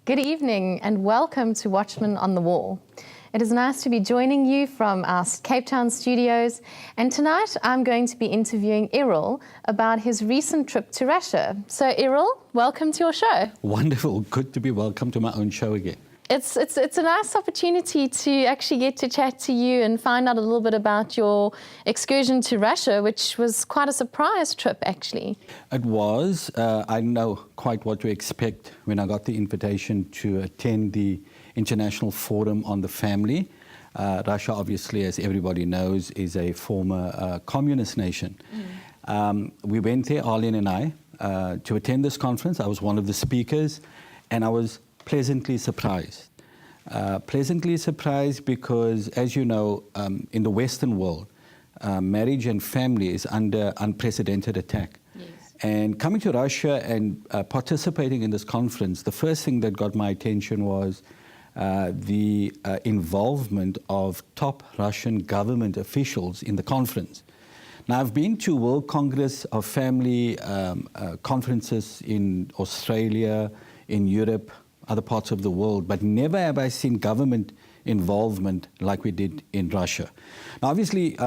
Good evening and welcome to Watchman on the Wall. It is nice to be joining you from our Cape Town studios, and tonight I'm going to be interviewing Errol about his recent trip to Russia. So Errol, welcome to your show. Wonderful, good to be welcome to my own show again. It's a nice opportunity to actually get to chat to you and find out a little bit about your excursion to Russia, which was quite a surprise trip actually. It was. I didn't know quite what to expect when I got the invitation to attend the International Forum on the Family. Russia, obviously, as everybody knows, is a former communist nation. We went there, Arlene and I, to attend this conference. I was one of the speakers, and I was pleasantly surprised. Pleasantly surprised because, as you know, in the Western world, marriage and family is under unprecedented attack. Yes. And coming to Russia and participating in this conference, the first thing that got my attention was the involvement of top Russian government officials in the conference. Now, I've been to World Congress of Family conferences in Australia, in Europe, other parts of the world, but never have I seen government involvement like we did in Russia. Now, obviously,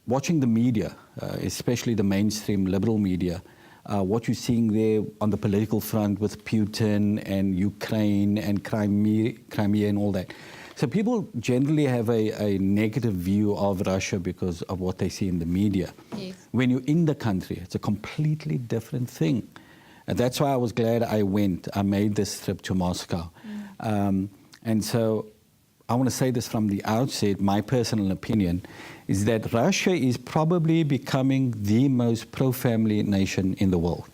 watching the media, especially the mainstream liberal media, what you're seeing there on the political front with Putin and Ukraine and Crimea and all that. So people generally have a negative view of Russia because of what they see in the media. Yes. When you're in the country, it's a completely different thing. And that's why I was glad I went. I made this trip to Moscow. And so I want to say this from the outset, my personal opinion is that Russia is probably becoming the most pro-family nation in the world.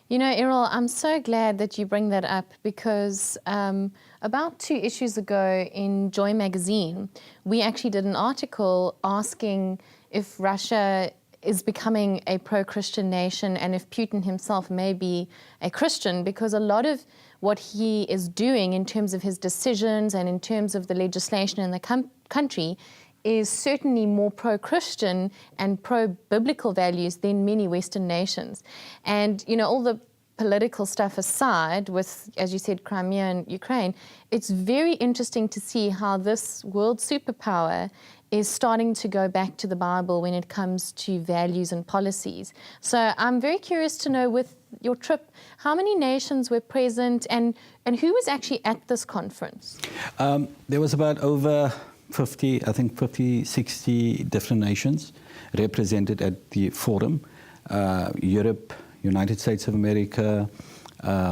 You know, Errol, I'm so glad that you bring that up because about 2 issues ago in Joy magazine, we actually did an article asking if Russia is becoming a pro-Christian nation and if Putin himself may be a Christian, because a lot of what he is doing in terms of his decisions and in terms of the legislation in the country is certainly more pro-Christian and pro-biblical values than many Western nations. And, you know, all the political stuff aside with, as you said, Crimea and Ukraine, it's very interesting to see how this world superpower is starting to go back to the Bible when it comes to values and policies. So I'm very curious to know, with your trip, how many nations were present and who was actually at this conference? There was about over 50, I think 50, 60 different nations represented at the forum. Europe, United States of America,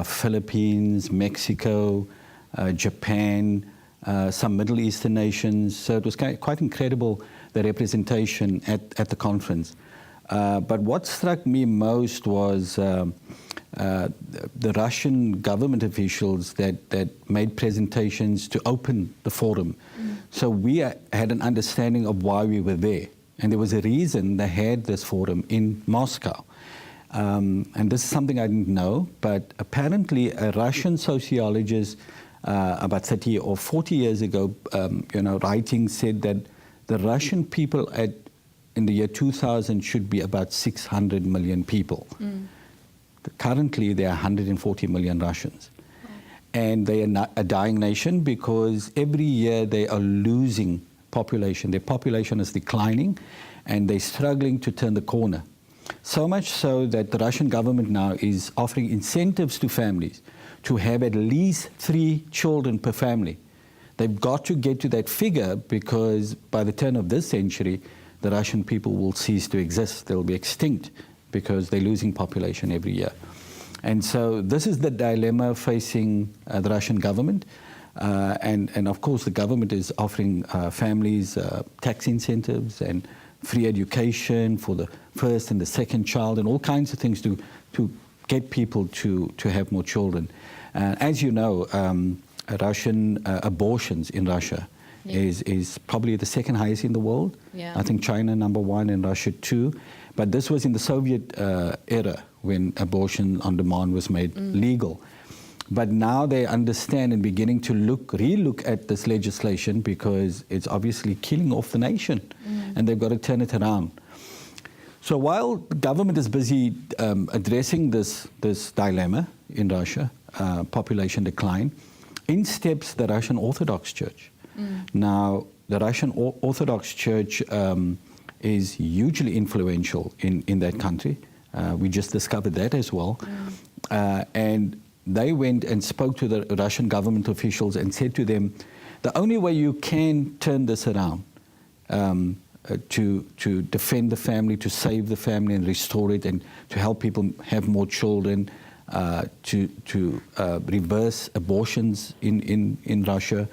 Philippines, Mexico, Japan, some Middle Eastern nations. So it was quite incredible, the representation at the conference. But what struck me most was the Russian government officials that made presentations to open the forum. So we had an understanding of why we were there. And there was a reason they had this forum in Moscow. And this is something I didn't know, but apparently a Russian sociologist about 30 or 40 years ago, writing said that the Russian people in the year 2000 should be about 600 million people. Currently, there are 140 million Russians. And they are a dying nation because every year they are losing population. Their population is declining, and they're struggling to turn the corner. So much so that the Russian government now is offering incentives to families to have at least 3 children per family. They've got to get to that figure because by the turn of this century, the Russian people will cease to exist. They'll be extinct because they're losing population every year. And so this is the dilemma facing the Russian government. And of course, the government is offering families tax incentives and free education for the first and the second child and all kinds of things to get people to have more children. As you know, Russian abortions in Russia is probably the 2nd highest in the world. Yeah. I think China #1 and Russia 2. But this was in the Soviet era when abortion on demand was made legal. But now they understand and beginning to relook at this legislation because it's obviously killing off the nation and they've got to turn it around. So while the government is busy addressing this dilemma in Russia, population decline, in steps the Russian Orthodox Church. Now, the Russian Orthodox Church is hugely influential in that country. We just discovered that as well. And they went and spoke to the Russian government officials and said to them, the only way you can turn this around to defend the family, to save the family and restore it, and to help people have more children, to reverse abortions in Russia.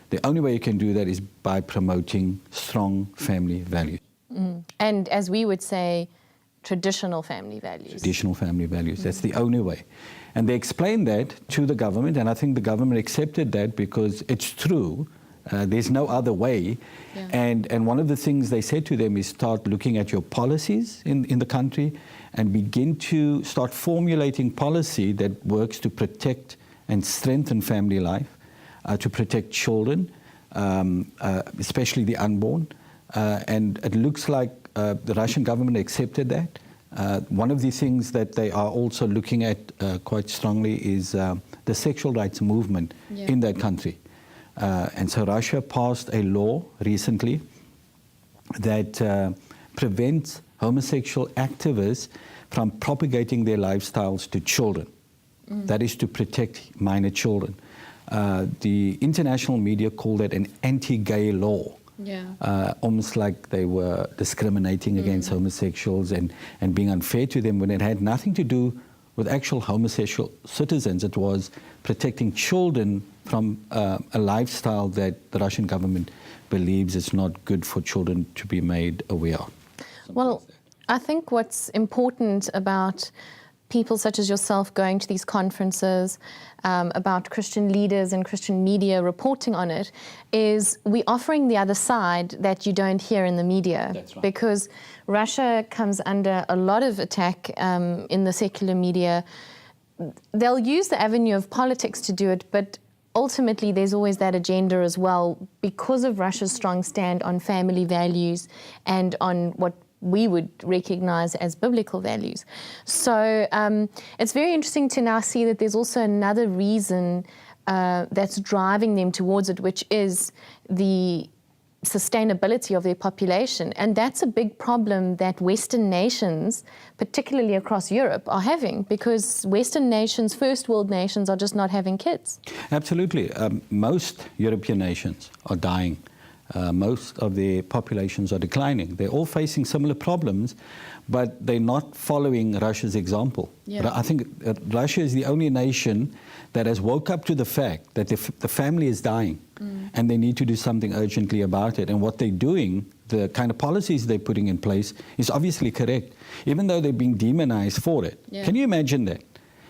The only way you can do that is by promoting strong family values. And as we would say, traditional family values. Traditional family values, that's the only way. And they explained that to the government, and I think the government accepted that because it's true. There's no other way. Yeah. And one of the things they said to them is start looking at your policies in the country and begin to start formulating policy that works to protect and strengthen family life, to protect children, especially the unborn. And it looks like the Russian government accepted that. One of the things that they are also looking at quite strongly is the sexual rights movement in that country. And so Russia passed a law recently that prevents homosexual activists from propagating their lifestyles to children. That is to protect minor children. The international media call that an anti-gay law. Almost like they were discriminating against homosexuals and being unfair to them when it had nothing to do with actual homosexual citizens. It was protecting children from a lifestyle that the Russian government believes is not good for children to be made aware of. Well, I think what's important about people such as yourself going to these conferences, about Christian leaders and Christian media reporting on it, is we're offering the other side that you don't hear in the media. That's right. Because Russia comes under a lot of attack in the secular media. They'll use the avenue of politics to do it, but ultimately there's always that agenda as well because of Russia's strong stand on family values and on what we would recognize as biblical values. So it's very interesting to now see that there's also another reason that's driving them towards it, which is the sustainability of their population. And that's a big problem that Western nations, particularly across Europe, are having, because Western nations, first world nations, are just not having kids. Absolutely. Most European nations are dying. Most of their populations are declining. They're all facing similar problems, but they're not following Russia's example. Yeah. But I think Russia is the only nation that has woke up to the fact that the family is dying and they need to do something urgently about it. And what they're doing, the kind of policies they're putting in place, is obviously correct, even though they're being demonized for it. Yeah. Can you imagine that?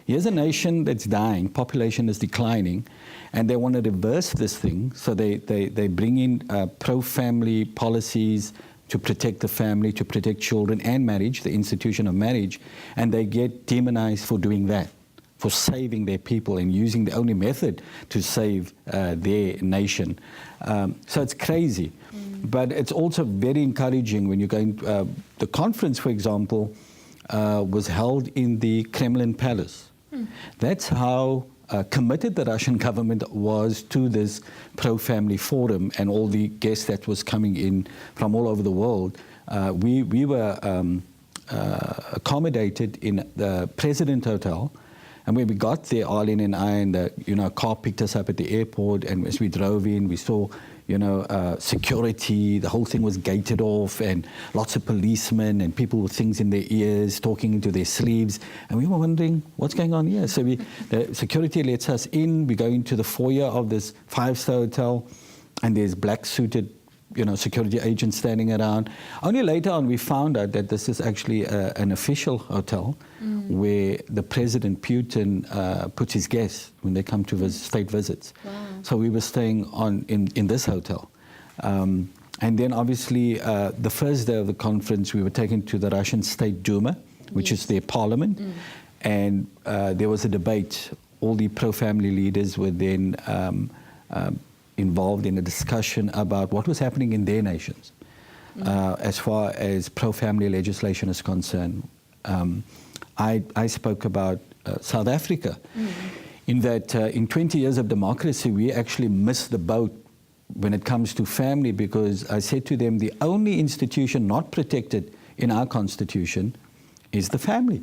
Here's a nation that's dying, population is declining, and they want to reverse this thing, so they bring in pro-family policies to protect the family, to protect children and marriage, the institution of marriage, and they get demonized for doing that, for saving their people and using the only method to save their nation. So it's crazy. But it's also very encouraging when you're going, the conference, for example, was held in the Kremlin Palace. That's how committed the Russian government was to this pro-family forum and all the guests that was coming in from all over the world. We were accommodated in the President Hotel, and when we got there, Arlene and I, and a car picked us up at the airport, and as we drove in, we saw security. The whole thing was gated off, and lots of policemen and people with things in their ears talking into their sleeves. And we were wondering, what's going on here? So the security lets us in. We go into the foyer of this 5-star hotel, and there's black-suited security agents standing around. Only later on we found out that this is actually an official hotel where the President Putin puts his guests when they come to state visits. Wow. So we were staying in this hotel. And then obviously the first day of the conference we were taken to the Russian State Duma, which is their parliament. And there was a debate. All the pro-family leaders were then involved in a discussion about what was happening in their nations. as far as pro-family legislation is concerned. I spoke about South Africa, in that in 20 years of democracy, we actually missed the boat when it comes to family, because I said to them, the only institution not protected in our constitution is the family.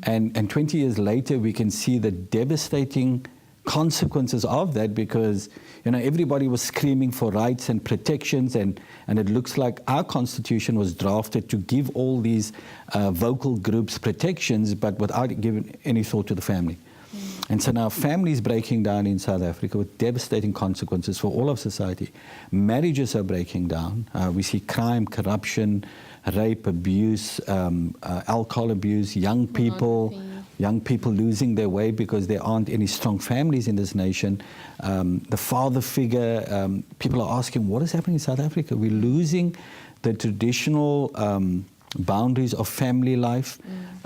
And 20 years later, we can see the devastating consequences of that, because everybody was screaming for rights and protections, and it looks like our constitution was drafted to give all these vocal groups protections, but without giving any thought to the family. And so now family is breaking down in South Africa with devastating consequences for all of society. Marriages are breaking down. We see crime, corruption, rape, abuse, alcohol abuse, young people losing their way because there aren't any strong families in this nation. The father figure, people are asking, what is happening in South Africa? We're losing the traditional boundaries of family life,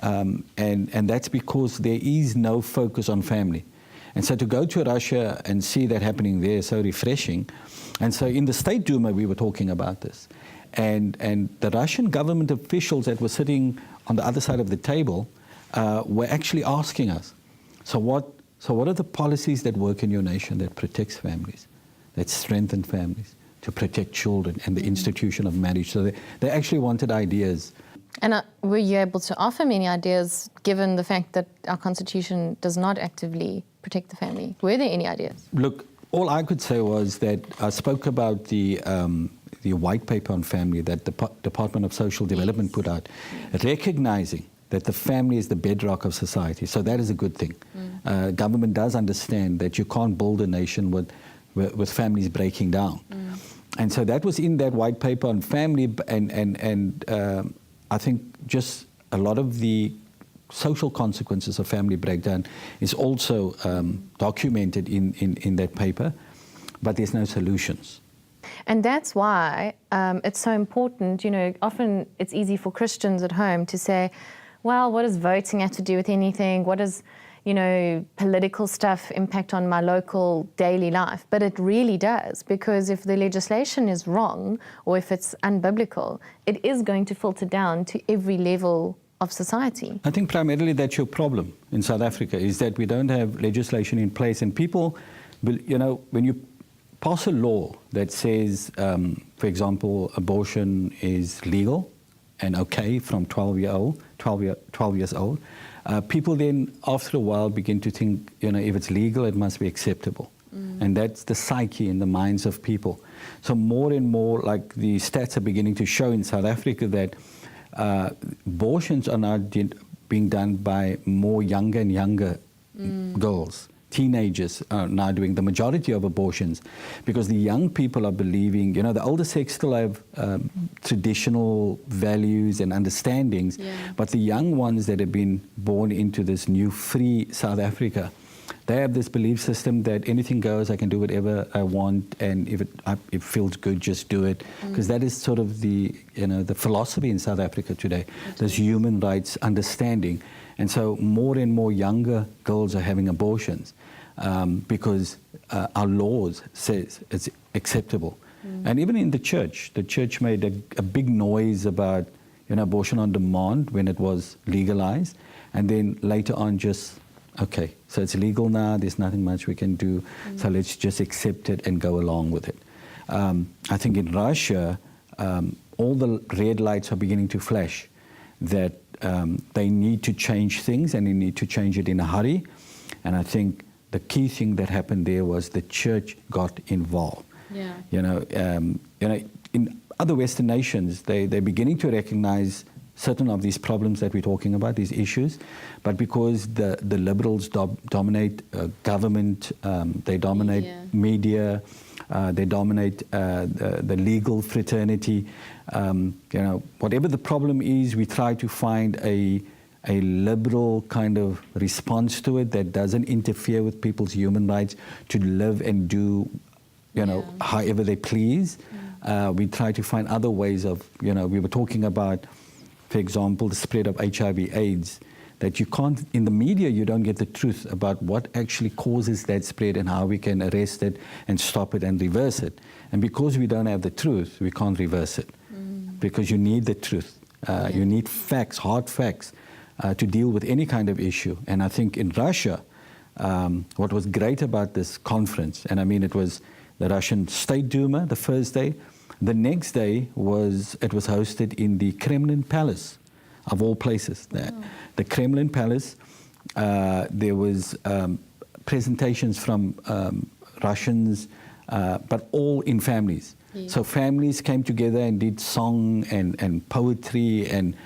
and that's because there is no focus on family. And so to go to Russia and see that happening there is so refreshing. And so in the State Duma, we were talking about this. And the Russian government officials that were sitting on the other side of the table were actually asking us, so what are the policies that work in your nation that protects families, that strengthen families, to protect children and the institution of marriage? So they actually wanted ideas. And were you able to offer many ideas, given the fact that our constitution does not actively protect the family? Were there any ideas? Look, all I could say was that I spoke about the white paper on family that the Department of Social Development put out, recognizing that the family is the bedrock of society. So that is a good thing. Government does understand that you can't build a nation with families breaking down. And so that was in that white paper on family, and I think just a lot of the social consequences of family breakdown is also documented in that paper, but there's no solutions. And that's why it's so important. Often it's easy for Christians at home to say, well, what does voting have to do with anything? What does, political stuff impact on my local daily life? But it really does, because if the legislation is wrong or if it's unbiblical, it is going to filter down to every level of society. I think primarily that's your problem in South Africa, is that we don't have legislation in place, and people, when you pass a law that says, for example, abortion is legal and okay from 12 years old, people then after a while begin to think, if it's legal, it must be acceptable. And that's the psyche in the minds of people. So more and more, like the stats are beginning to show in South Africa, that abortions are now being done by more younger and younger girls. Teenagers are now doing the majority of abortions, because the young people are believing, the older sex still have traditional values and understandings, but the young ones that have been born into this new free South Africa, they have this belief system that anything goes, I can do whatever I want, and if it feels good, just do it. Because that is sort of the philosophy in South Africa today, this human rights understanding. And so more and more younger girls are having abortions because our laws says it's acceptable. And even in the church made a big noise about abortion on demand when it was legalized, and then later on just, okay, so it's legal now, there's nothing much we can do, so let's just accept it and go along with it. I think in Russia, all the red lights are beginning to flash, that they need to change things, and they need to change it in a hurry. And I think the key thing that happened there was the church got involved. In other Western nations, they're beginning to recognize certain of these problems that we're talking about, these issues, but because the liberals dominate government, they dominate media, they dominate the legal fraternity. Whatever the problem is, we try to find a liberal kind of response to it that doesn't interfere with people's human rights to live and do, however they please. We try to find other ways of, we were talking about, for example, the spread of HIV/AIDS, that you can't, in the media, you don't get the truth about what actually causes that spread and how we can arrest it and stop it and reverse it. And because we don't have the truth, we can't reverse it. because you need the truth. You need facts, hard facts, to deal with any kind of issue. And I think in Russia, what was great about this conference, and I mean it was the Russian State Duma the first day, the next day it was hosted in the Kremlin Palace, of all places. The Kremlin Palace, there was presentations from Russians, but all in families. So families came together and did song and poetry and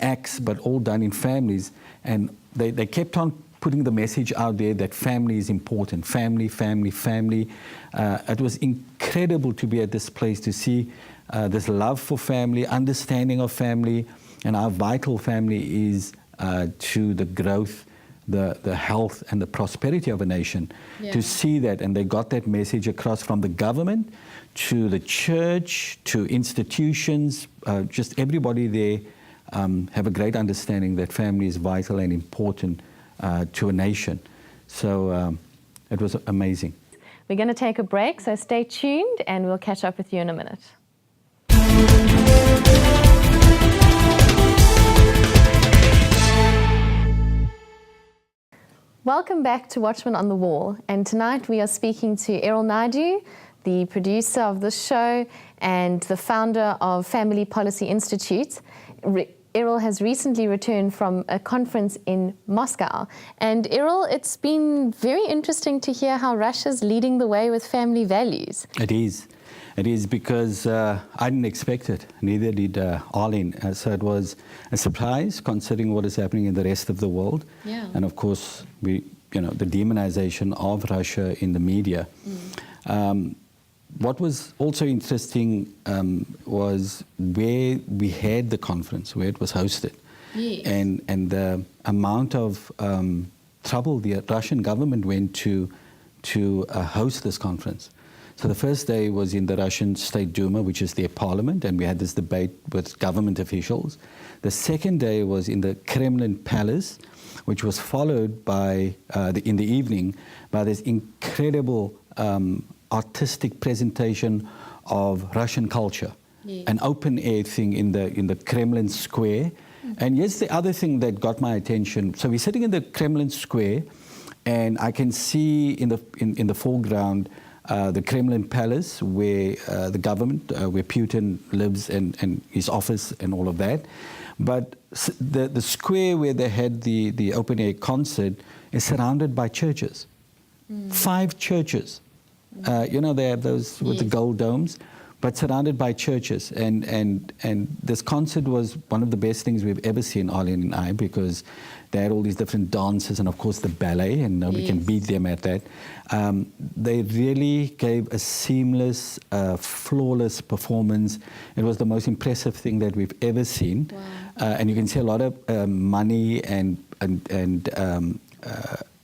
acts, but all done in families. And they kept on putting the message out there that family is important. Family, family, family. It was incredible to be at this place to see this love for family, understanding of family, and how vital family is to the growth, the health and the prosperity of a nation. To see that, and they got that message across from the government to the church, to institutions, just everybody there have a great understanding that family is vital and important to a nation. So it was amazing. We're going to take a break, so stay tuned and we'll catch up with you in a minute. Welcome back to Watchman on the Wall, and tonight we are speaking to Errol Naidoo, the producer of this show and the founder of Family Policy Institute. Errol has recently returned from a conference in Moscow. And Errol, it's been very interesting to hear how Russia's leading the way with family values. It is. It is, because I didn't expect it. Neither did Arlene. So it was a surprise considering what is happening in the rest of the world. And of course, the demonization of Russia in the media. What was also interesting was where we had the conference, where it was hosted, and the amount of trouble the Russian government went to host this conference. So the first day was in the Russian State Duma, which is their parliament, and we had this debate with government officials. The second day was in the Kremlin Palace, which was followed by, in the evening, by this incredible artistic presentation of Russian culture, an open air thing in the Kremlin Square. And yes, the other thing that got my attention, so we're sitting in the Kremlin Square, and I can see in the foreground the Kremlin Palace, where the government, where Putin lives, and his office and all of that. But the square where they had the open air concert is surrounded by churches, 5 churches. They have those with the gold domes, but surrounded by churches. And this concert was one of the best things we've ever seen, Arlene and I, because they had all these different dances and, of course, the ballet, and nobody can beat them at that. They really gave a seamless, flawless performance. It was the most impressive thing that we've ever seen. And you can see a lot of money and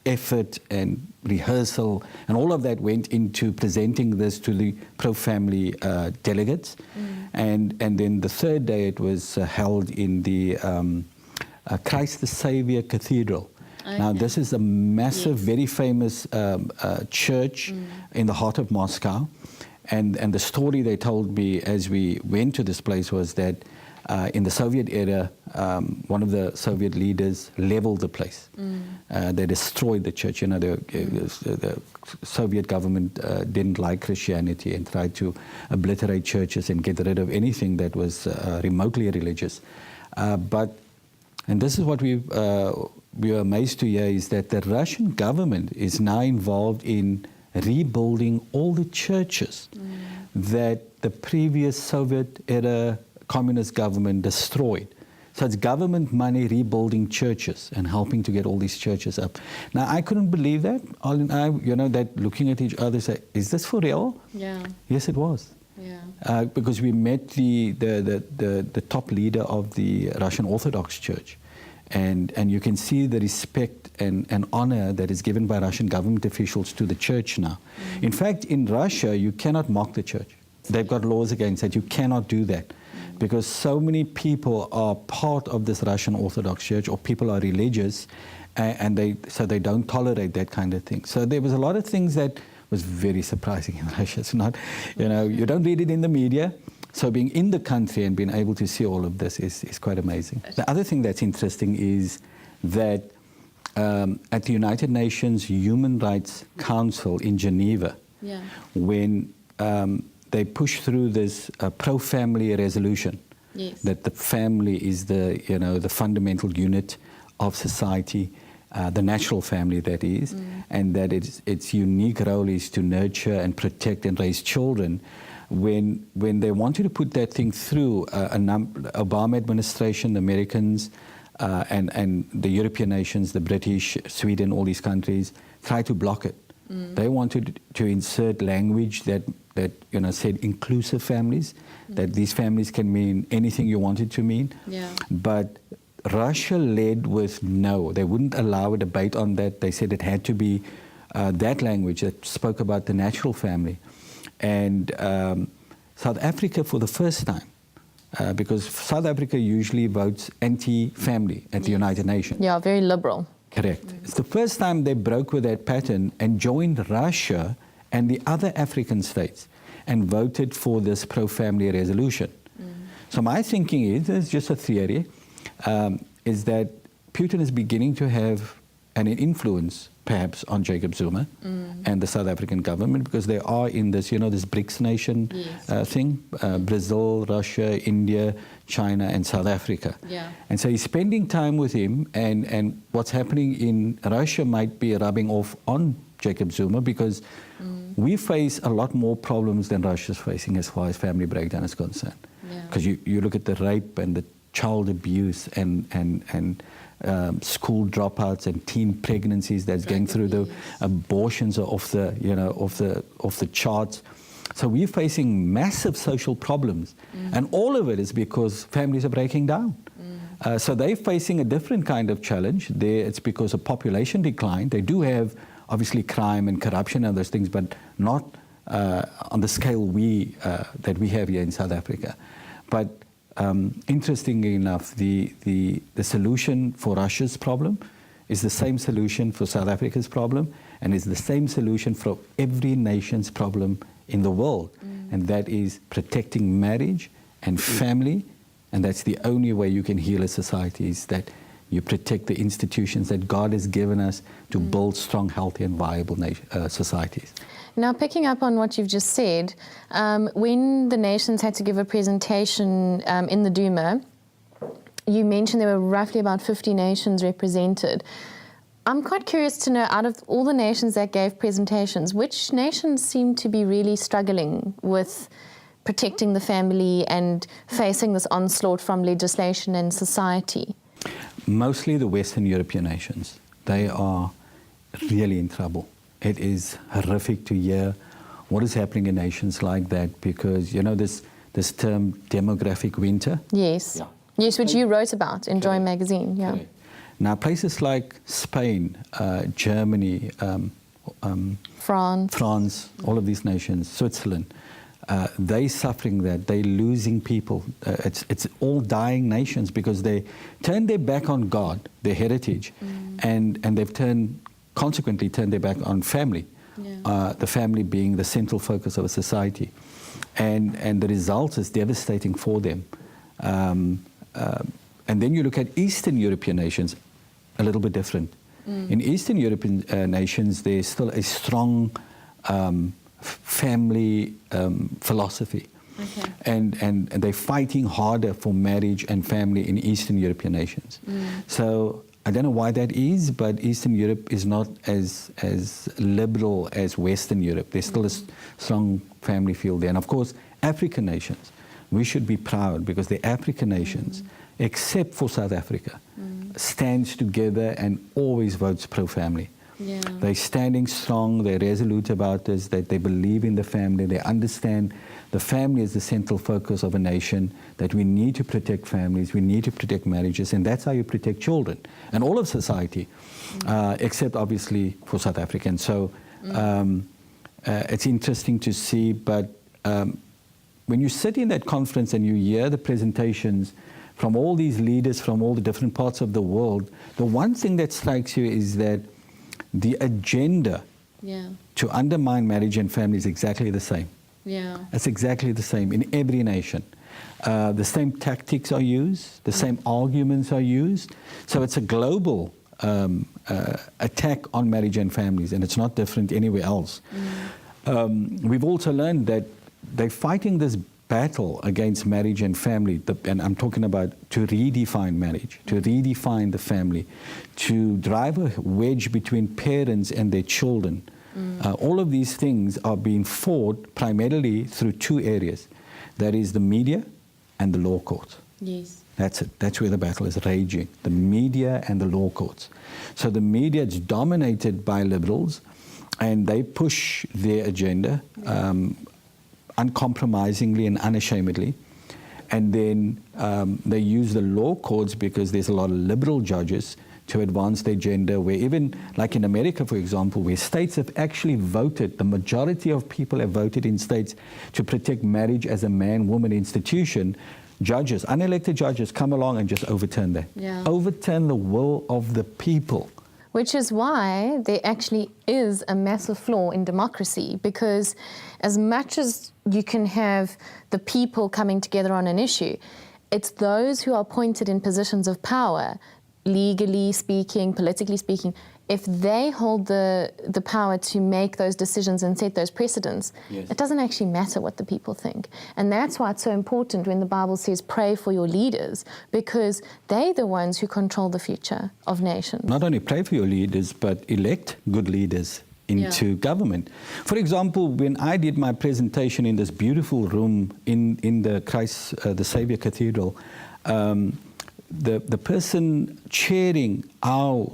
effort and rehearsal, and all of that went into presenting this to the pro-family delegates. And then the third day it was held in the Christ the Savior Cathedral. Now this is a massive, very famous church in the heart of Moscow. And the story they told me as we went to this place was that in the Soviet era, one of the Soviet leaders leveled the place. They destroyed the church. The Soviet government didn't like Christianity and tried to obliterate churches and get rid of anything that was remotely religious. And this is what we were amazed to hear, is that the Russian government is now involved in rebuilding all the churches that the previous Soviet era communist government destroyed. So it's government money rebuilding churches and helping to get all these churches up. Now, I couldn't believe that. All in all, that looking at each other, say, is this for real? Yes, it was. Because we met the top leader of the Russian Orthodox Church. And you can see the respect and honor that is given by Russian government officials to the church now. In fact, in Russia, you cannot mock the church. They've got laws against that. You cannot do that. Because so many people are part of this Russian Orthodox Church, or people are religious, and they don't tolerate that kind of thing. So there was a lot of things that was very surprising in Russia. It's not, you don't read it in the media. So being in the country and being able to see all of this is quite amazing. The other thing that's interesting is that at the United Nations Human Rights Council in Geneva, when they pushed through this pro-family resolution, that the family is the fundamental unit of society, the natural family that is, and that its unique role is to nurture and protect and raise children. When they wanted to put that thing through, Obama administration, the Americans, and the European nations, the British, Sweden, all these countries, tried to block it. They wanted to insert language that said inclusive families, that these families can mean anything you want it to mean. But Russia led with no. They wouldn't allow a debate on that. They said it had to be that language that spoke about the natural family. And South Africa, for the first time, because South Africa usually votes anti-family at the United Nations. Yeah, very liberal. Correct. It's the first time they broke with that pattern and joined Russia and the other African states and voted for this pro-family resolution. So my thinking is, it's just a theory, is that Putin is beginning to have an influence perhaps on Jacob Zuma and the South African government, because they are in this, this BRICS nation thing, Brazil, Russia, India, China, and South Africa. And so he's spending time with him, and what's happening in Russia might be rubbing off on Jacob Zuma, because we face a lot more problems than Russia's facing as far as family breakdown is concerned. Because you look at the rape and the child abuse and school dropouts and teen pregnancies that's going through, the abortions are off the charts. So we're facing massive social problems, and all of it is because families are breaking down. So they're facing a different kind of challenge. It's because of population decline. They do have obviously crime and corruption and those things, but not on the scale that we have here in South Africa. But interestingly enough, the solution for Russia's problem is the same solution for South Africa's problem, and is the same solution for every nation's problem in the world. And that is protecting marriage and family, and that's the only way you can heal a society, is that you protect the institutions that God has given us to build strong, healthy, and viable societies. Now, picking up on what you've just said, when the nations had to give a presentation in the Duma, you mentioned there were roughly about 50 nations represented. I'm quite curious to know, out of all the nations that gave presentations, which nations seem to be really struggling with protecting the family and facing this onslaught from legislation and society? Mostly the Western European nations. They are really in trouble. It is horrific to hear what is happening in nations like that, because, this term demographic winter. Yes. Yes, which you wrote about in Joy magazine. Now, places like Spain, Germany, France, all of these nations, Switzerland, they're suffering that. They're losing people. It's all dying nations because they turned their back on God, their heritage, and they've consequently turned their back on family, the family being the central focus of a society. And the result is devastating for them. And then you look at Eastern European nations, a little bit different. In Eastern European nations, there's still a strong family philosophy. And they're fighting harder for marriage and family in Eastern European nations. So I don't know why that is, but Eastern Europe is not as liberal as Western Europe. There's still a strong family feel there. And of course, African nations, we should be proud, because the African nations, except for South Africa, stands together and always votes pro-family. They're standing strong, they're resolute about this, that they believe in the family, they understand the family is the central focus of a nation, that we need to protect families, we need to protect marriages, and that's how you protect children and all of society, except obviously for South Africans. So it's interesting to see, but when you sit in that conference and you hear the presentations from all these leaders from all the different parts of the world, the one thing that strikes you is that the agenda to undermine marriage and family is exactly the same. Yeah. It's exactly the same in every nation. The same tactics are used, the same arguments are used. So it's a global attack on marriage and families, and it's not different anywhere else. We've also learned that they're fighting this battle against marriage and family, and I'm talking about to redefine marriage, to redefine the family, to drive a wedge between parents and their children. All of these things are being fought primarily through two areas. That is the media and the law courts. Yes. That's it. That's where the battle is raging, the media and the law courts. So the media is dominated by liberals, and they push their agenda uncompromisingly and unashamedly. And then they use the law courts because there's a lot of liberal judges to advance their agenda, where even, like in America, for example, where states have actually voted, the majority of people have voted in states to protect marriage as a man-woman institution, judges, unelected judges, come along and just overturn that. Yeah. Overturn the will of the people. Which is why there actually is a massive flaw in democracy, because as much as you can have the people coming together on an issue, it's those who are appointed in positions of power, legally speaking, politically speaking, if they hold the power to make those decisions and set those precedents, Yes. It doesn't actually matter what the people think. And that's why it's so important when the Bible says pray for your leaders, because they're the ones who control the future of nations. Not only pray for your leaders, but elect good leaders into government. For example, when I did my presentation in this beautiful room in the Christ the Savior Cathedral, the person chairing our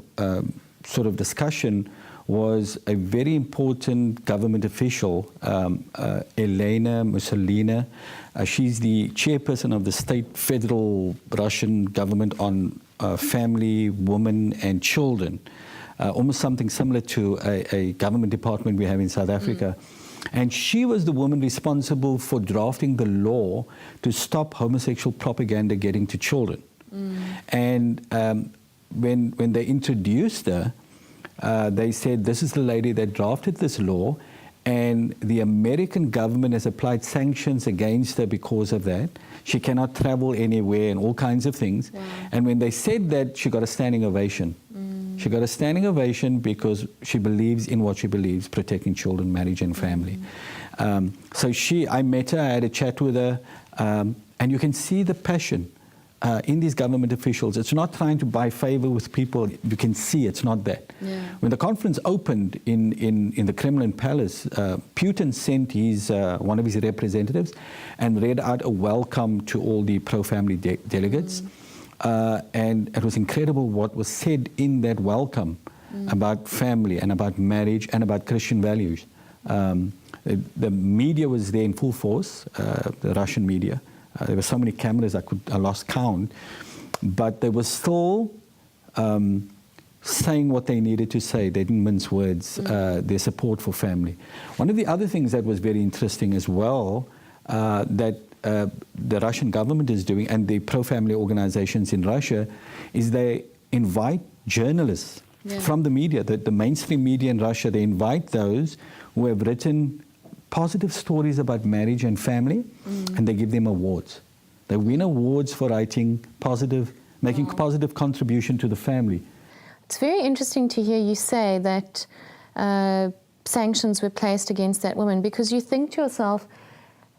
sort of discussion was a very important government official, Elena Mussolina. She's the chairperson of the state federal Russian government on family, women, and children. Almost something similar to a government department we have in South Africa. And she was the woman responsible for drafting the law to stop homosexual propaganda getting to children. And when they introduced her, they said, this is the lady that drafted this law, and the American government has applied sanctions against her because of that. She cannot travel anywhere and all kinds of things. Wow. And when they said that, she got a standing ovation. She got a standing ovation because she believes in what she believes, protecting children, marriage, and family. So I met her, I had a chat with her, and you can see the passion in these government officials. It's not trying to buy favor with people. You can see it's not that. Yeah. When the conference opened in the Kremlin Palace, Putin sent one of his representatives and read out a welcome to all the pro-family delegates. And it was incredible what was said in that welcome about family and about marriage and about Christian values. The media was there in full force, the Russian media. There were so many cameras I lost count, but they were still saying what they needed to say. They didn't mince words, their support for family. One of the other things that was very interesting as well, that the Russian government is doing, and the pro-family organizations in Russia, is they invite journalists from the media, the mainstream media in Russia. They invite those who have written positive stories about marriage and family, and they give them awards. They win awards for writing positive, making positive contribution to the family. It's very interesting to hear you say that sanctions were placed against that woman, because you think to yourself,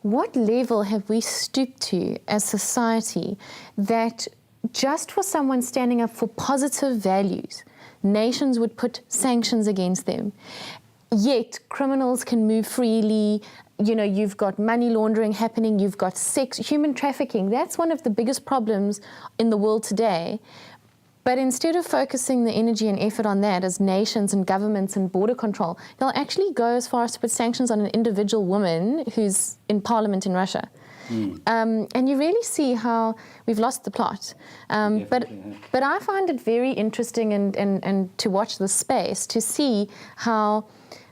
what level have we stooped to as society that just for someone standing up for positive values, nations would put sanctions against them? Yet criminals can move freely. You know, you've got money laundering happening, you've got sex, human trafficking. That's one of the biggest problems in the world today. But instead of focusing the energy and effort on that as nations and governments and border control, they'll actually go as far as to put sanctions on an individual woman who's in parliament in Russia. And you really see how we've lost the plot. But I find it very interesting and to watch the space to see how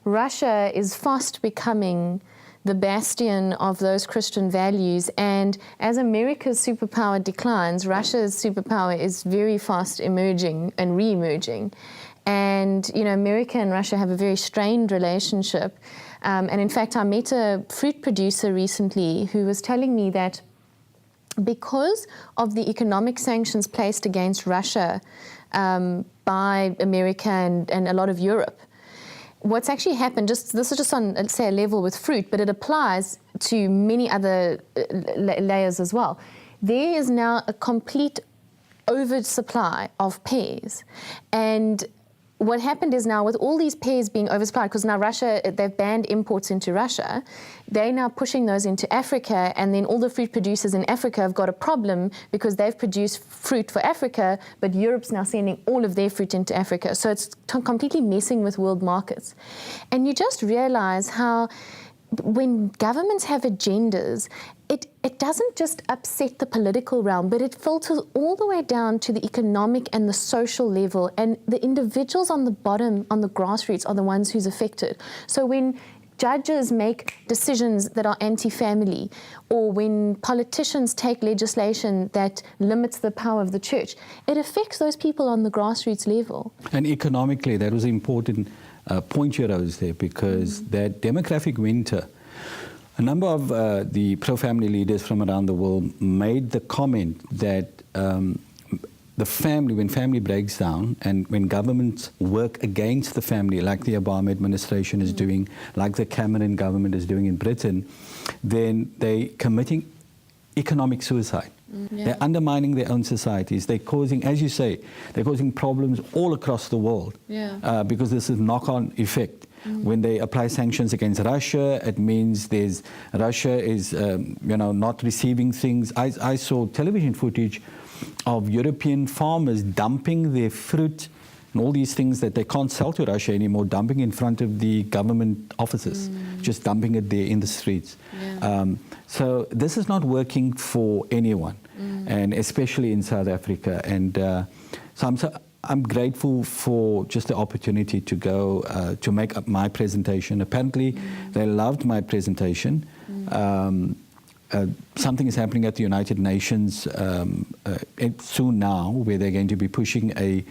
Russia is fast becoming the bastion of those Christian values, and as America's superpower declines, Russia's superpower is very fast emerging and re-emerging. And, you know, America and Russia have a very strained relationship. And in fact, I met a fruit producer recently who was telling me that because of the economic sanctions placed against Russia by America and a lot of Europe, what's actually happened, this is just on, let's say, a level with fruit, but it applies to many other layers as well. There is now a complete oversupply of pears. And what happened is now with all these pears being oversupplied, because now Russia, they've banned imports into Russia, they're now pushing those into Africa, and then all the fruit producers in Africa have got a problem because they've produced fruit for Africa, but Europe's now sending all of their fruit into Africa. So it's completely messing with world markets. And you just realize how when governments have agendas, it doesn't just upset the political realm, but it filters all the way down to the economic and the social level. And the individuals on the bottom, on the grassroots, are the ones who's affected. So when judges make decisions that are anti-family, or when politicians take legislation that limits the power of the church, it affects those people on the grassroots level. And economically, that was an important point you raised there, because that demographic winter, a number of the pro-family leaders from around the world made the comment that the family, when family breaks down and when governments work against the family, like the Obama administration is doing, like the Cameron government is doing in Britain, then they're committing economic suicide. Yeah. They're undermining their own societies. They're causing, as you say, they're causing problems all across the world, because this is knock-on effect. When they apply sanctions against Russia, it means Russia is not receiving things. I saw television footage of European farmers dumping their fruit and all these things that they can't sell to Russia anymore, dumping in front of the government offices, just dumping it there in the streets. So this is not working for anyone, and especially in South Africa. And so I'm grateful for just the opportunity to go to make up my presentation. Apparently, they loved my presentation. Something is happening at the United Nations soon now, where they're going to be pushing a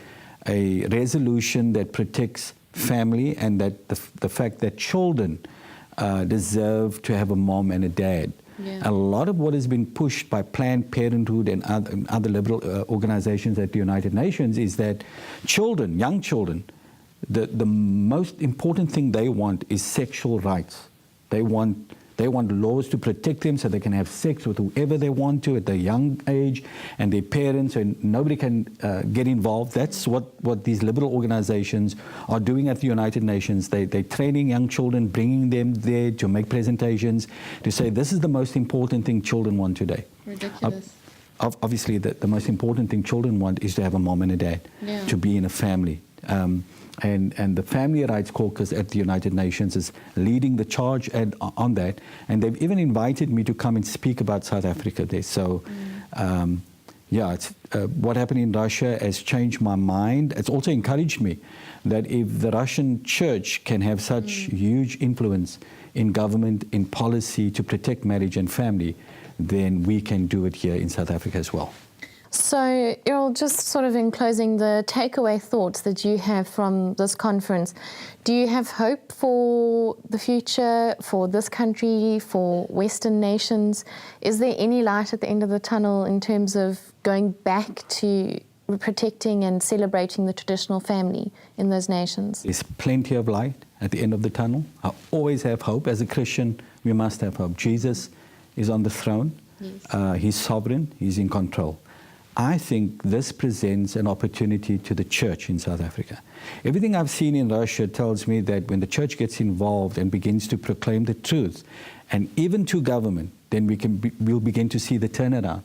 resolution that protects family, and that the fact that children deserve to have a mom and a dad. A lot of what has been pushed by Planned Parenthood and other liberal organizations at the United Nations is that children, young children, the most important thing they want is sexual rights. They want laws to protect them so they can have sex with whoever they want to at a young age, and their parents, and nobody can get involved. That's what these liberal organizations are doing at the United Nations. They're training young children, bringing them there to make presentations, to say this is the most important thing children want today. Ridiculous. Obviously, the most important thing children want is to have a mom and a dad, to be in a family. And the Family Rights Caucus at the United Nations is leading the charge on that. And they've even invited me to come and speak about South Africa there. So, what happened in Russia has changed my mind. It's also encouraged me that if the Russian church can have such huge influence in government, in policy to protect marriage and family, then we can do it here in South Africa as well. So, Errol, just sort of in closing, the takeaway thoughts that you have from this conference, do you have hope for the future, for this country, for Western nations? Is there any light at the end of the tunnel in terms of going back to protecting and celebrating the traditional family in those nations? There's plenty of light at the end of the tunnel. I always have hope. As a Christian, we must have hope. Jesus is on the throne. Yes. He's sovereign. He's in control. I think this presents an opportunity to the church in South Africa. Everything I've seen in Russia tells me that when the church gets involved and begins to proclaim the truth, and even to government, then we'll begin to see the turnaround.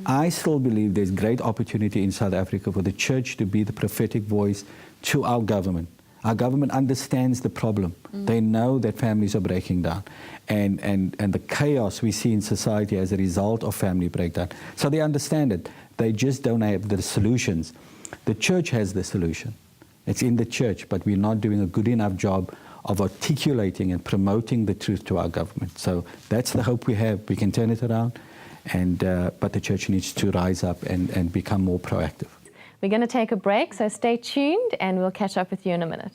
I still believe there's great opportunity in South Africa for the church to be the prophetic voice to our government. Our government understands the problem. They know that families are breaking down, and the chaos we see in society as a result of family breakdown. So they understand it. They just don't have the solutions. The church has the solution. It's in the church, but we're not doing a good enough job of articulating and promoting the truth to our government. So that's the hope we have. We can turn it around, but the church needs to rise up and become more proactive. We're going to take a break, so stay tuned and we'll catch up with you in a minute.